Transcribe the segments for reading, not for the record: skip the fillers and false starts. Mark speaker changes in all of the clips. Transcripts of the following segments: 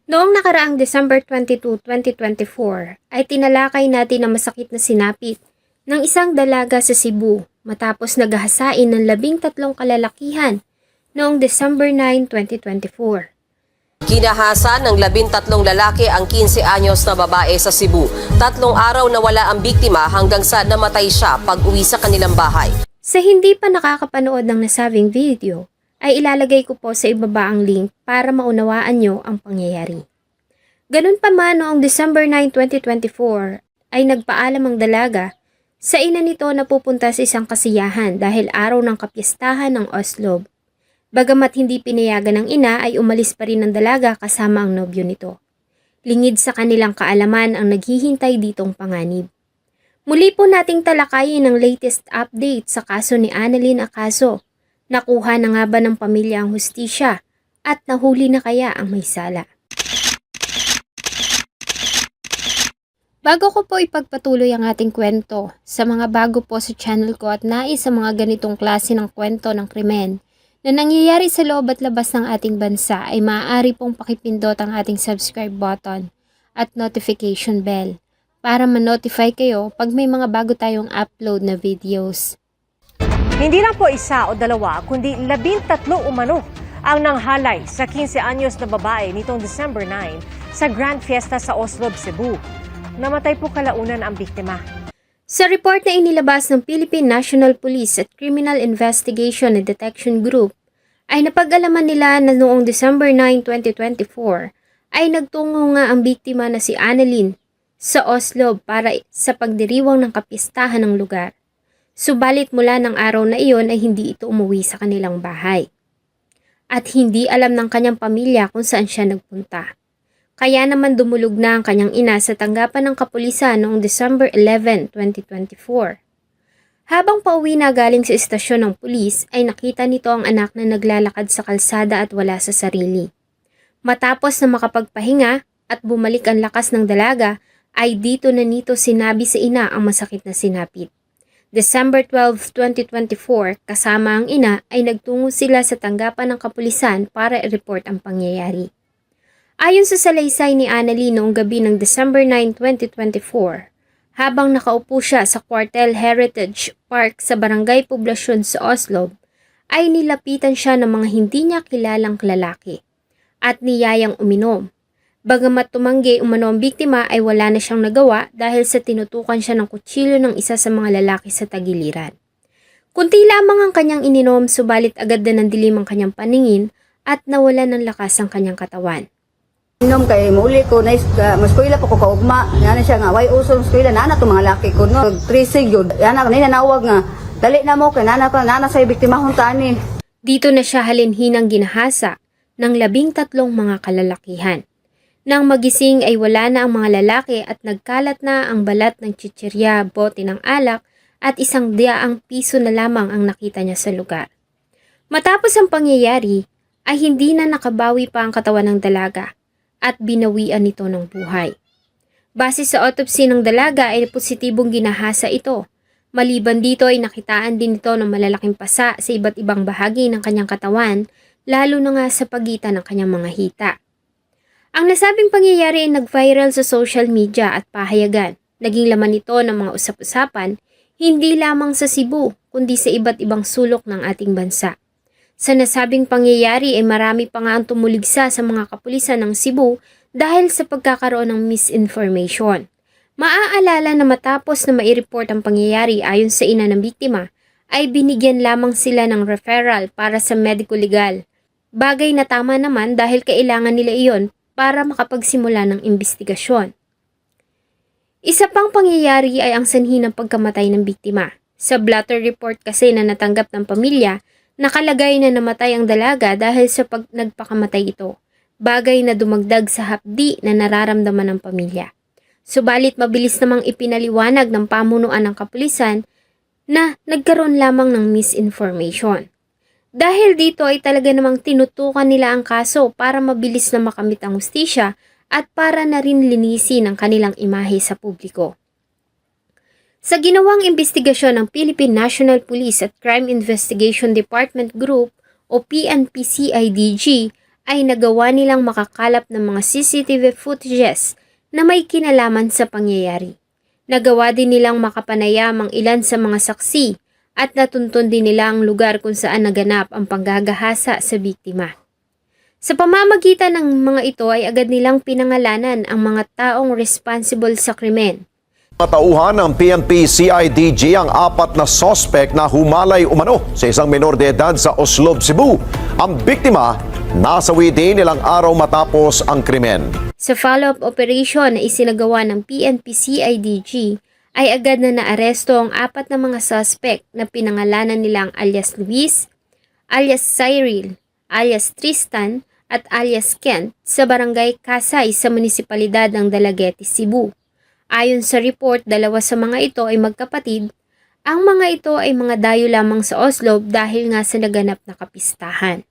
Speaker 1: Noong nakaraang December 22, 2024 ay tinalakay natin ang masakit na sinapit ng isang dalaga sa Cebu matapos naghahasain ng 13 kalalakihan noong December 9, 2024.
Speaker 2: Kinahasa ng 13 lalaki ang 15 anyos na babae sa Cebu. 3 araw na wala ang biktima hanggang sa namatay siya pag-uwi sa kanilang bahay.
Speaker 1: Sa hindi pa nakakapanood ng nasabing video, ay ilalagay ko po sa ibaba ang link para maunawaan nyo ang pangyayari. Ganun pa man noong December 9, 2024 ay nagpaalam ang dalaga sa ina nito na pupunta sa isang kasiyahan dahil araw ng kapistahan ng Oslob. Bagamat hindi pinayagan ng ina ay umalis pa rin ang dalaga kasama ang nobyo nito. Lingid sa kanilang kaalaman ang naghihintay ditong panganib. Muli po nating talakayin ang latest update sa kaso ni Annalyn Acaso. Nakuha na nga ba ng pamilya ang hustisya at nahuli na kaya ang may sala? Bago ko po ipagpatuloy ang ating kwento, sa mga bago po sa channel ko at nais sa mga ganitong klase ng kwento ng krimen na nangyayari sa loob at labas ng ating bansa ay maaari pong pakipindot ang ating subscribe button at notification bell para ma-notify kayo pag may mga bago tayong upload na videos.
Speaker 3: Hindi lang po isa o dalawa, kundi 13 umano ang nanghalay sa 15 anyos na babae nitong December 9 sa Grand Fiesta sa Oslob, Cebu. Namatay po kalaunan ang biktima.
Speaker 1: Sa report na inilabas ng Philippine National Police at Criminal Investigation and Detection Group, ay napag-alaman nila na noong December 9, 2024 ay nagtungo nga ang biktima na si Annalyn sa Oslob para sa pagdiriwang ng kapistahan ng lugar. Subalit mula ng araw na iyon ay hindi ito umuwi sa kanilang bahay. At hindi alam ng kanyang pamilya kung saan siya nagpunta. Kaya naman dumulog na ang kanyang ina sa tanggapan ng kapulisan noong December 11, 2024. Habang pauwi na galing sa istasyon ng pulis ay nakita nito ang anak na naglalakad sa kalsada at wala sa sarili. Matapos na makapagpahinga at bumalik ang lakas ng dalaga ay dito na nito sinabi sa ina ang masakit na sinapit. December 12, 2024 kasama ang ina ay nagtungo sila sa tanggapan ng kapulisan para i-report ang pangyayari. Ayon sa salaysay ni Annalyn noong gabi ng December 9, 2024, habang nakaupo siya sa Quartel Heritage Park sa Barangay Poblasyon sa Oslob, ay nilapitan siya ng mga hindi niya kilalang lalaki at niyayang uminom. Bagamat tumanggi umano ang biktima ay wala na siyang nagawa dahil sa tinutukan siya ng kutsilyo ng isa sa mga lalaki sa tagiliran. Kunti lamang ang kanyang ininom subalit agad na nandilim ang kanyang paningin at nawala ng lakas ang kanyang katawan.
Speaker 4: Inom kay muli ko na maskuila pa ko kaugma yana siya nga way uso maskuila nana to mga laki ko no tracing jud yana kanina nawag nga dali na mo kay nana sa biktima huntaan ni.
Speaker 1: Dito na siya halinhinang ginahasa ng 13 mga kalalakihan. Nang magising ay wala na ang mga lalaki at nagkalat na ang balat ng chichirya, bote ng alak at isang daang piso na lamang ang nakita niya sa lugar. Matapos ang pangyayari ay hindi na nakabawi pa ang katawan ng dalaga at binawian nito ng buhay. Base sa autopsy ng dalaga ay positibong ginahasa ito. Maliban dito ay nakitaan din ito ng malalaking pasa sa iba't ibang bahagi ng kanyang katawan, lalo na nga sa pagitan ng kanyang mga hita. Ang nasabing pangyayari ay nag-viral sa social media at pahayagan. Naging laman ito ng mga usap-usapan, hindi lamang sa Cebu, kundi sa iba't ibang sulok ng ating bansa. Sa nasabing pangyayari ay marami pa nga ang tumuligsa sa mga kapulisan ng Cebu dahil sa pagkakaroon ng misinformation. Maaalala na matapos na mai-report ang pangyayari ayon sa ina ng biktima, ay binigyan lamang sila ng referral para sa medico-legal. Bagay na tama naman dahil kailangan nila iyon para makapagsimula ng investigasyon. Isa pang pangyayari ay ang sanhi ng pagkamatay ng biktima. Sa blotter report kasi na natanggap ng pamilya, nakalagay na namatay ang dalaga dahil sa nagpakamatay ito, bagay na dumagdag sa hapdi na nararamdaman ng pamilya. Subalit mabilis namang ipinaliwanag ng pamunuan ng kapulisan na nagkaroon lamang ng misinformation. Dahil dito ay talaga namang tinutukan nila ang kaso para mabilis na makamit ang hustisya at para na rin linisin ang kanilang imahe sa publiko. Sa ginawang investigasyon ng Philippine National Police at Crime Investigation Department Group o PNP-CIDG ay nagawa nilang makakalap ng mga CCTV footages na may kinalaman sa pangyayari. Nagawa din nilang makapanayam ang ilan sa mga saksi at natuntun din nila ang lugar kung saan naganap ang panggagahasa sa biktima. Sa pamamagitan ng mga ito ay agad nilang pinangalanan ang mga taong responsible sa krimen.
Speaker 5: Matauhan ng PNP-CIDG ang 4 na sospek na humalay umano sa isang menor de edad sa Oslob, Cebu. Ang biktima, nasawi din ilang araw matapos ang krimen.
Speaker 1: Sa follow-up operation na isinagawa ng PNP-CIDG ay agad na naaresto ang 4 na mga suspect na pinangalanan nilang alias Luis, alias Cyril, alias Tristan at alias Kent sa barangay Kasay sa munisipalidad ng Dalaguete, Cebu. Ayon sa report, 2 sa mga ito ay magkapatid. Ang mga ito ay mga dayo lamang sa Oslob dahil nga sa naganap na kapistahan.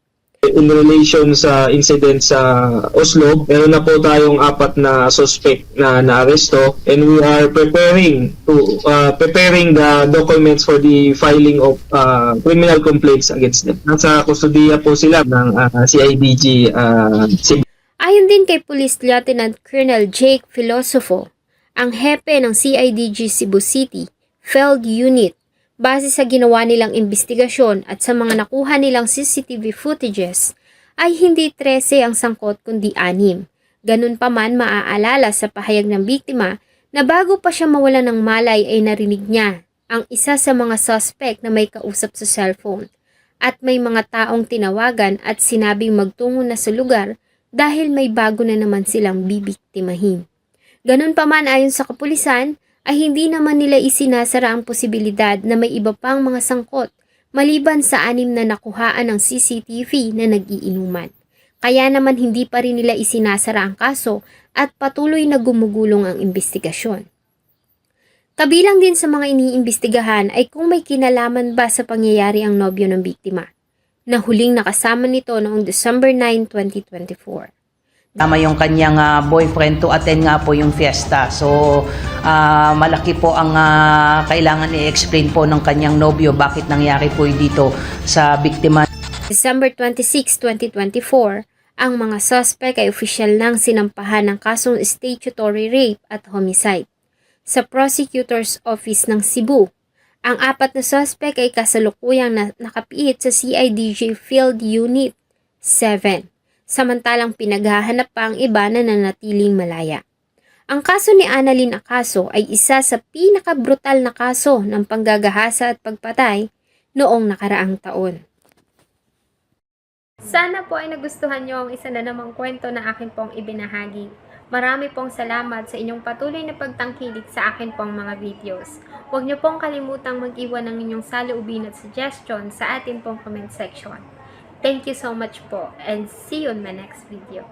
Speaker 6: In relation sa incident sa Oslo, meron na po tayong 4 na suspect na naaresto and we are preparing the documents for the filing of criminal complaints against them. Nasa kustudiya po sila ng CIDG Cebu.
Speaker 1: Ayon din kay Police Lieutenant Colonel Jake Filosofo, ang hepe ng CIDG Cebu City Field Unit, base sa ginawa nilang investigasyon at sa mga nakuha nilang CCTV footages, ay hindi 13 ang sangkot kundi 6. Ganun pa man maaalala sa pahayag ng biktima na bago pa siya mawala ng malay ay narinig niya ang isa sa mga suspect na may kausap sa cellphone at may mga taong tinawagan at sinabing magtungo na sa lugar dahil may bago na naman silang bibiktimahin. Ganun pa man ayon sa kapulisan, ay hindi naman nila isinasara ang posibilidad na may iba pang mga sangkot maliban sa 6 na nakuhaan ng CCTV na nag-iinuman. Kaya naman hindi pa rin nila isinasara ang kaso at patuloy na gumugulong ang investigasyon. Kabilang din sa mga iniimbestigahan ay kung may kinalaman ba sa pangyayari ang nobyo ng biktima, na huling nakasama nito noong December 9, 2024.
Speaker 7: Tama yung kanyang boyfriend to attend nga po yung fiesta. So, malaki po ang kailangan i-explain po ng kanyang nobyo bakit nangyari po dito sa biktima.
Speaker 1: December 26, 2024, ang mga suspect ay opisyal nang sinampahan ng kasong statutory rape at homicide sa Prosecutor's Office ng Cebu. Ang 4 na suspect ay kasalukuyang nakapiit sa CIDG Field Unit 7. Samantalang pinaghahanap pa ang iba na nanatiling malaya. Ang kaso ni Annalyn Acaso ay isa sa pinakabrutal na kaso ng panggagahasa at pagpatay noong nakaraang taon. Sana po ay nagustuhan niyo ang isa na namang kwento na akin pong ibinahagi. Marami pong salamat sa inyong patuloy na pagtangkilik sa akin pong mga videos. Huwag niyo pong kalimutang mag-iwan ng inyong saloobin at suggestion sa atin pong comment section. Thank you so much po and see you in my next video.